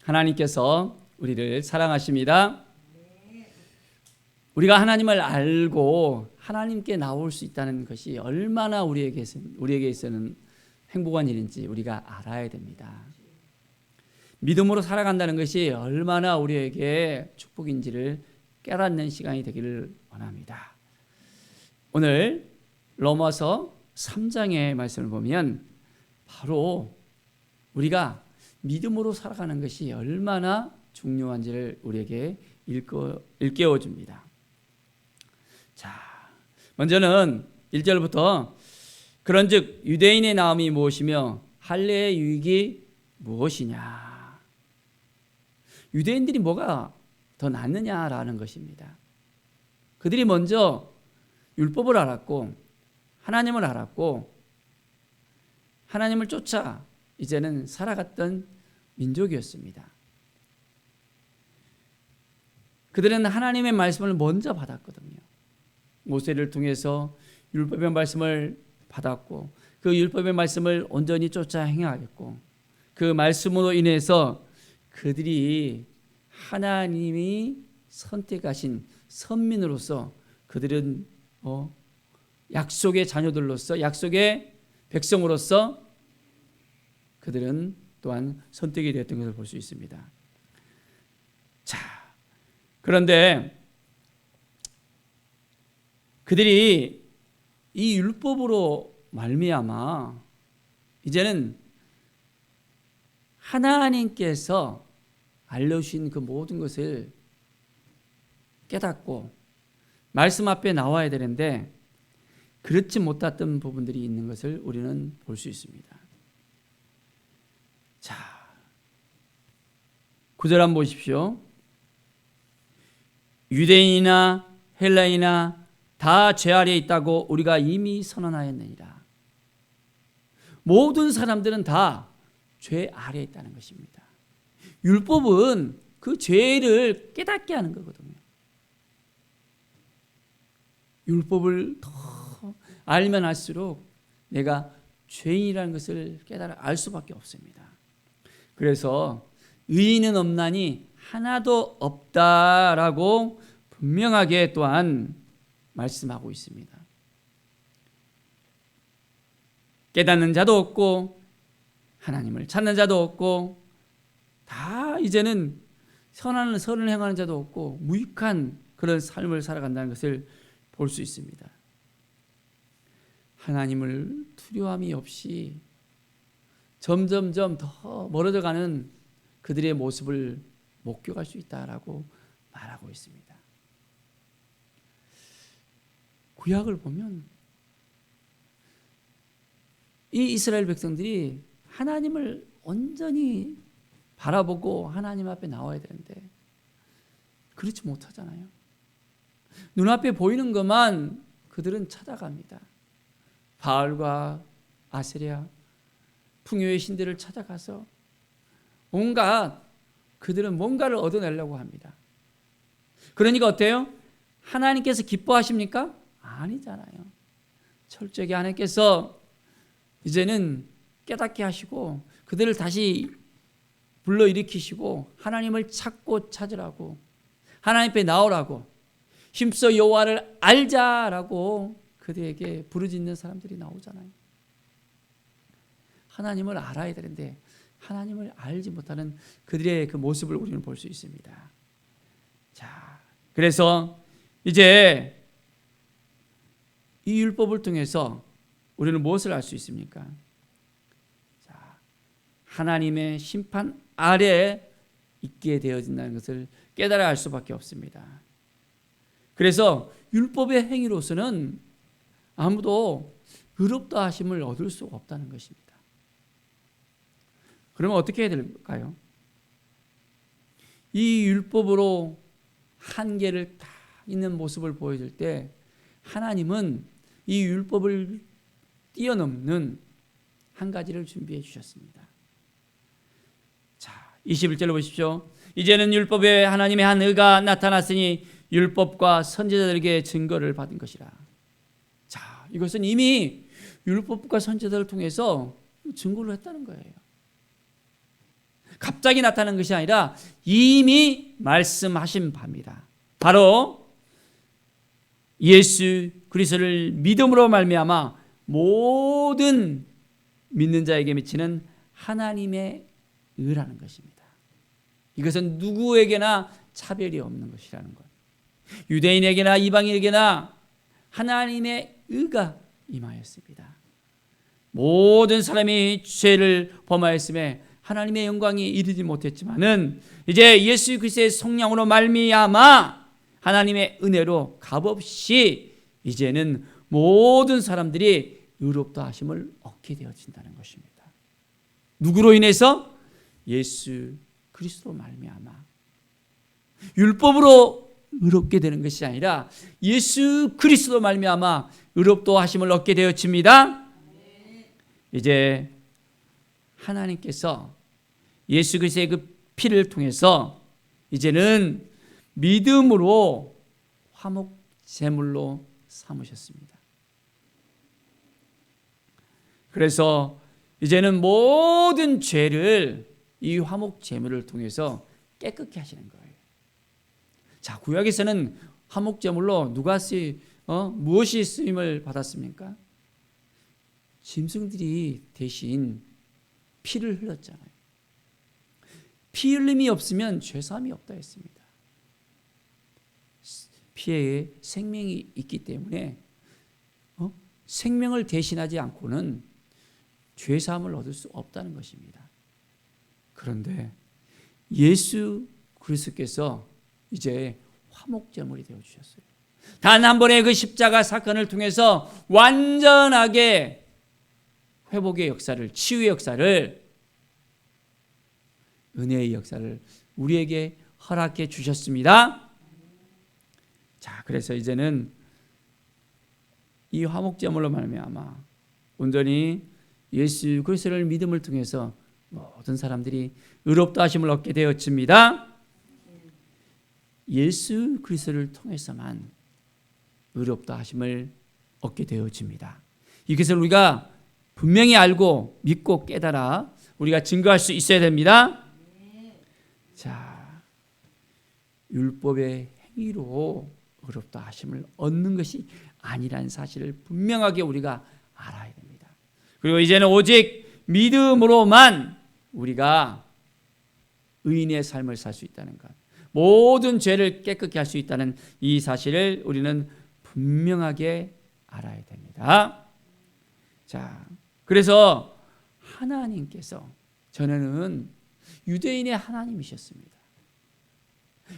하나님께서 우리를 사랑하십니다. 우리가 하나님을 알고 하나님께 나올 수 있다는 것이 얼마나 우리에게 있어서는 행복한 일인지 우리가 알아야 됩니다. 믿음으로 살아간다는 것이 얼마나 우리에게 축복인지를 깨닫는 시간이 되기를 원합니다. 오늘 로마서 3장의 말씀을 보면 바로 우리가 믿음으로 살아가는 것이 얼마나 중요한지를 우리에게 일깨워 줍니다. 자, 먼저는 1절부터 그런즉 유대인의 나음이 무엇이며 할례의 유익이 무엇이냐. 유대인들이 뭐가 더 낫느냐라는 것입니다. 그들이 먼저 율법을 알았고 하나님을 알았고 하나님을 쫓아 이제는 살아갔던 민족이었습니다. 그들은 하나님의 말씀을 먼저 받았거든요. 모세를 통해서 율법의 말씀을 받았고 그 율법의 말씀을 온전히 쫓아 행하겠고 그 말씀으로 인해서 그들이 하나님이 선택하신 선민으로서 그들은 약속의 자녀들로서 약속의 백성으로서 그들은 또한 선택이 되었던 것을 볼 수 있습니다. 자, 그런데 그들이 이 율법으로 말미암아 이제는 하나님께서 알려주신 그 모든 것을 깨닫고 말씀 앞에 나와야 되는데 그렇지 못했던 부분들이 있는 것을 우리는 볼 수 있습니다. 자, 9절 한번 보십시오. 유대인이나 헬라이나 다 죄 아래에 있다고 우리가 이미 선언하였느니라. 모든 사람들은 다 죄 아래에 있다는 것입니다. 율법은 그 죄를 깨닫게 하는 거거든요. 율법을 더 알면 알수록 내가 죄인이라는 것을 깨달아 알 수밖에 없습니다. 그래서 의인은 없나니 하나도 없다라고 분명하게 또한 말씀하고 있습니다. 깨닫는 자도 없고 하나님을 찾는 자도 없고 다 이제는 선한 선을 행하는 자도 없고 무익한 그런 삶을 살아간다는 것을 볼 수 있습니다. 하나님을 두려움이 없이 점점점 더 멀어져가는 그들의 모습을 목격할 수 있다라고 말하고 있습니다. 구약을 보면 이 이스라엘 백성들이 하나님을 온전히 바라보고 하나님 앞에 나와야 되는데 그렇지 못하잖아요. 눈앞에 보이는 것만 그들은 찾아갑니다. 바알과 아세랴, 풍요의 신들을 찾아가서 온갖 그들은 뭔가를 얻어내려고 합니다. 그러니까 어때요? 하나님께서 기뻐하십니까? 아니잖아요. 철저하게 하나님께서 이제는 깨닫게 하시고 그들을 다시 불러일으키시고 하나님을 찾고 찾으라고 하나님 앞에 나오라고 힘써 여호와를 알자라고 그들에게 부르짖는 사람들이 나오잖아요. 하나님을 알아야 되는데 하나님을 알지 못하는 그들의 그 모습을 우리는 볼 수 있습니다. 자, 그래서 이제 이 율법을 통해서 우리는 무엇을 알 수 있습니까? 자, 하나님의 심판 아래에 있게 되어진다는 것을 깨달아 알 수밖에 없습니다. 그래서 율법의 행위로서는 아무도 의롭다 하심을 얻을 수가 없다는 것입니다. 그러면 어떻게 해야 될까요? 이 율법으로 한계를 다 있는 모습을 보여줄 때 하나님은 이 율법을 뛰어넘는 한 가지를 준비해 주셨습니다. 자, 21절로 보십시오. 이제는 율법에 하나님의 한 의가 나타났으니 율법과 선지자들에게 증거를 받은 것이라. 자, 이것은 이미 율법과 선지자들을 통해서 증거를 했다는 거예요. 갑자기 나타난 것이 아니라 이미 말씀하신 바입니다. 바로 예수 그리스도를 믿음으로 말미암아 모든 믿는 자에게 미치는 하나님의 의라는 것입니다. 이것은 누구에게나 차별이 없는 것이라는 것. 유대인에게나 이방인에게나 하나님의 의가 임하였습니다. 모든 사람이 죄를 범하였음에 하나님의 영광이 이르지 못했지만은 이제 예수 그리스도의 성령으로 말미암아 하나님의 은혜로 값없이 이제는 모든 사람들이 의롭다 하심을 얻게 되어진다는 것입니다. 누구로 인해서? 예수 그리스도로 말미암아. 율법으로 의롭게 되는 것이 아니라 예수 그리스도로 말미암아 의롭다 하심을 얻게 되어집니다. 이제 하나님께서 예수 그리스도의 그 피를 통해서 이제는 믿음으로 화목 제물로 삼으셨습니다. 그래서 이제는 모든 죄를 이 화목 제물을 통해서 깨끗게 하시는 거예요. 자, 구약에서는 화목 제물로 무엇이 쓰임을 받았습니까? 짐승들이 대신 피를 흘렸잖아요. 피 흘림이 없으면 죄사함이 없다 했습니다. 피에 생명이 있기 때문에 생명을 대신하지 않고는 죄사함을 얻을 수 없다는 것입니다. 그런데 예수 그리스도께서 이제 화목제물이 되어주셨어요. 단 한 번의 그 십자가 사건을 통해서 완전하게 회복의 역사를, 치유의 역사를, 은혜의 역사를 우리에게 허락해 주셨습니다. 자, 그래서 이제는 이 화목제물로 말미암아 온전히 예수 그리스도를 믿음을 통해서 모든 사람들이 의롭다 하심을 얻게 되었습니다. 예수 그리스도를 통해서만 의롭다 하심을 얻게 되어집니다. 이것을 우리가 분명히 알고 믿고 깨달아 우리가 증거할 수 있어야 됩니다. 자, 율법의 행위로 의롭다 하심을 얻는 것이 아니라는 사실을 분명하게 우리가 알아야 됩니다. 그리고 이제는 오직 믿음으로만 우리가 의인의 삶을 살 수 있다는 것, 모든 죄를 깨끗게 할 수 있다는 이 사실을 우리는 분명하게 알아야 됩니다. 자, 그래서 하나님께서 전에는 유대인의 하나님이셨습니다.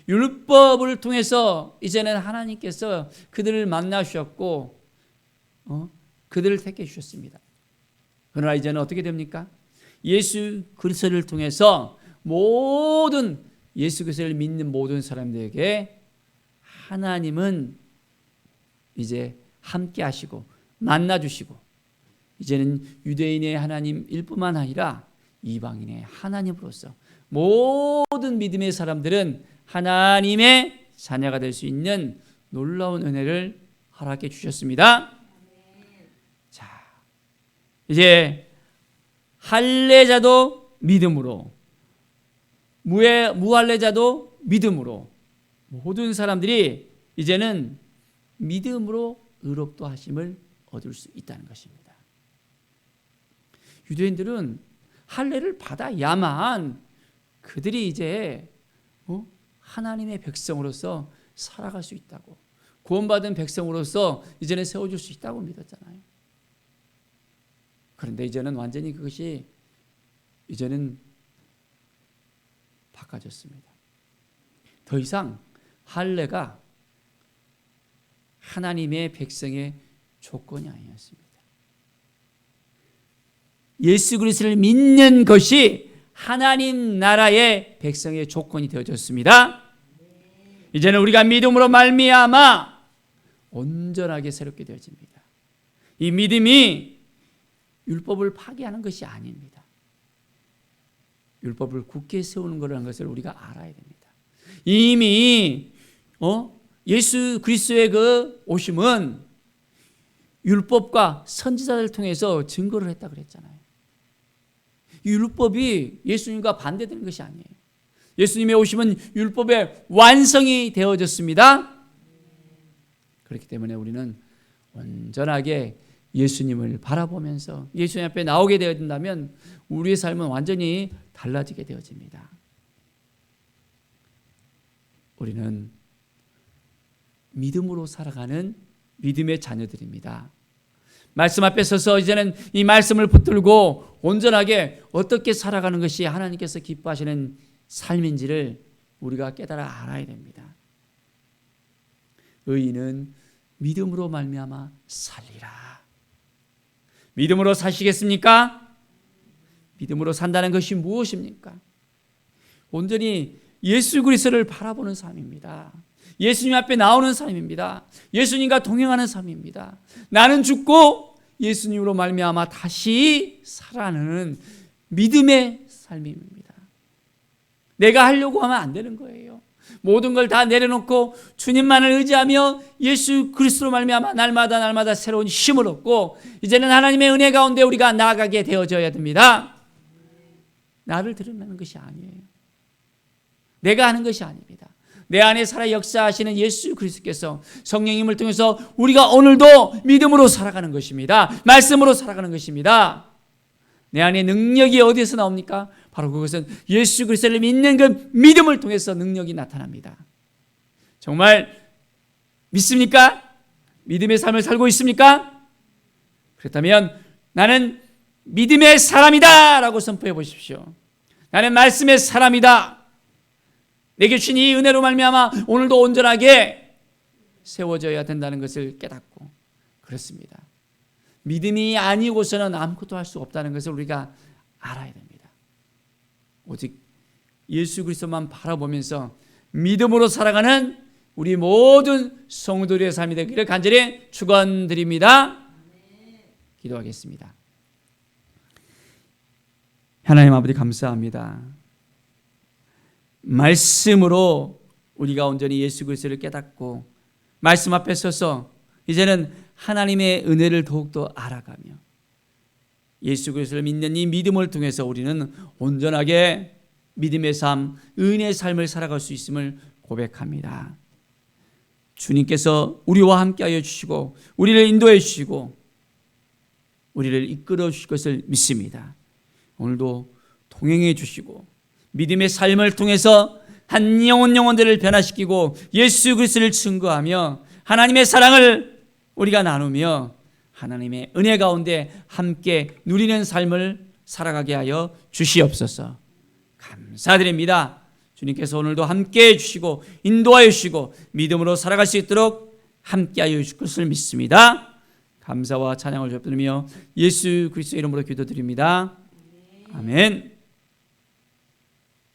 율법을 통해서 이제는 하나님께서 그들을 만나주셨고 그들을 택해 주셨습니다. 그러나 이제는 어떻게 됩니까? 예수 그리스도를 통해서 모든 예수 그리스도를 믿는 모든 사람들에게 하나님은 이제 함께 하시고 만나 주시고 이제는 유대인의 하나님일 뿐만 아니라 이방인의 하나님으로서 모든 믿음의 사람들은 하나님의 자녀가 될 수 있는 놀라운 은혜를 허락해 주셨습니다. 자, 이제 할례자도 믿음으로, 무할례자도 믿음으로, 모든 사람들이 이제는 믿음으로 의롭다 하심을 얻을 수 있다는 것입니다. 유대인들은 할례를 받아야만 그들이 이제 하나님의 백성으로서 살아갈 수 있다고, 구원받은 백성으로서 이제는 세워줄 수 있다고 믿었잖아요. 그런데 이제는 완전히 그것이 이제는 바꿔졌습니다. 더 이상 할례가 하나님의 백성의 조건이 아니었습니다. 예수 그리스도를 믿는 것이 하나님 나라의 백성의 조건이 되어졌습니다. 이제는 우리가 믿음으로 말미암아 온전하게 새롭게 되어집니다. 이 믿음이 율법을 파기하는 것이 아닙니다. 율법을 굳게 세우는 거라는 것을 우리가 알아야 됩니다. 이미 예수 그리스도의 그 오심은 율법과 선지자를 통해서 증거를 했다 그랬잖아요. 이 율법이 예수님과 반대되는 것이 아니에요. 예수님의 오심은 율법의 완성이 되어졌습니다. 그렇기 때문에 우리는 온전하게 예수님을 바라보면서 예수님 앞에 나오게 되어진다면 우리의 삶은 완전히 달라지게 되어집니다. 우리는 믿음으로 살아가는 믿음의 자녀들입니다. 말씀 앞에 서서 이제는 이 말씀을 붙들고 온전하게 어떻게 살아가는 것이 하나님께서 기뻐하시는 삶인지를 우리가 깨달아 알아야 됩니다. 의인은 믿음으로 말미암아 살리라. 믿음으로 사시겠습니까? 믿음으로 산다는 것이 무엇입니까? 온전히 예수 그리스도를 바라보는 삶입니다. 예수님 앞에 나오는 삶입니다. 예수님과 동행하는 삶입니다. 나는 죽고 예수님으로 말미암아 다시 살아나는 믿음의 삶입니다. 내가 하려고 하면 안 되는 거예요. 모든 걸 다 내려놓고 주님만을 의지하며 예수 그리스도로 말미암아 날마다 새로운 힘을 얻고 이제는 하나님의 은혜 가운데 우리가 나아가게 되어져야 됩니다. 나를 드러내는 것이 아니에요. 내가 하는 것이 아닙니다. 내 안에 살아 역사하시는 예수 그리스도께서 성령님을 통해서 우리가 오늘도 믿음으로 살아가는 것입니다. 말씀으로 살아가는 것입니다. 내 안에 능력이 어디에서 나옵니까? 바로 그것은 예수 그리스도를 믿는 그 믿음을 통해서 능력이 나타납니다. 정말 믿습니까? 믿음의 삶을 살고 있습니까? 그렇다면 나는 믿음의 사람이다 라고 선포해 보십시오. 나는 말씀의 사람이다. 내게 주신 이 은혜로 말미암아 오늘도 온전하게 세워져야 된다는 것을 깨닫고 그렇습니다. 믿음이 아니고서는 아무것도 할 수 없다는 것을 우리가 알아야 됩니다. 오직 예수 그리스도만 바라보면서 믿음으로 살아가는 우리 모든 성도들의 삶이 되기를 간절히 축원드립니다. 기도하겠습니다. 하나님 아버지 감사합니다. 말씀으로 우리가 온전히 예수 그리스도를 깨닫고 말씀 앞에 서서 이제는 하나님의 은혜를 더욱더 알아가며 예수 그리스도를 믿는 이 믿음을 통해서 우리는 온전하게 믿음의 삶, 은혜의 삶을 살아갈 수 있음을 고백합니다. 주님께서 우리와 함께하여 주시고 우리를 인도해 주시고 우리를 이끌어 주실 것을 믿습니다. 오늘도 동행해 주시고 믿음의 삶을 통해서 한 영혼들을 변화시키고 예수 그리스도를 증거하며 하나님의 사랑을 우리가 나누며 하나님의 은혜 가운데 함께 누리는 삶을 살아가게 하여 주시옵소서. 감사드립니다. 주님께서 오늘도 함께해 주시고 인도하여 주시고 믿음으로 살아갈 수 있도록 함께하여 주실 것을 믿습니다. 감사와 찬양을 드리며 예수 그리스도 이름으로 기도드립니다. 아멘.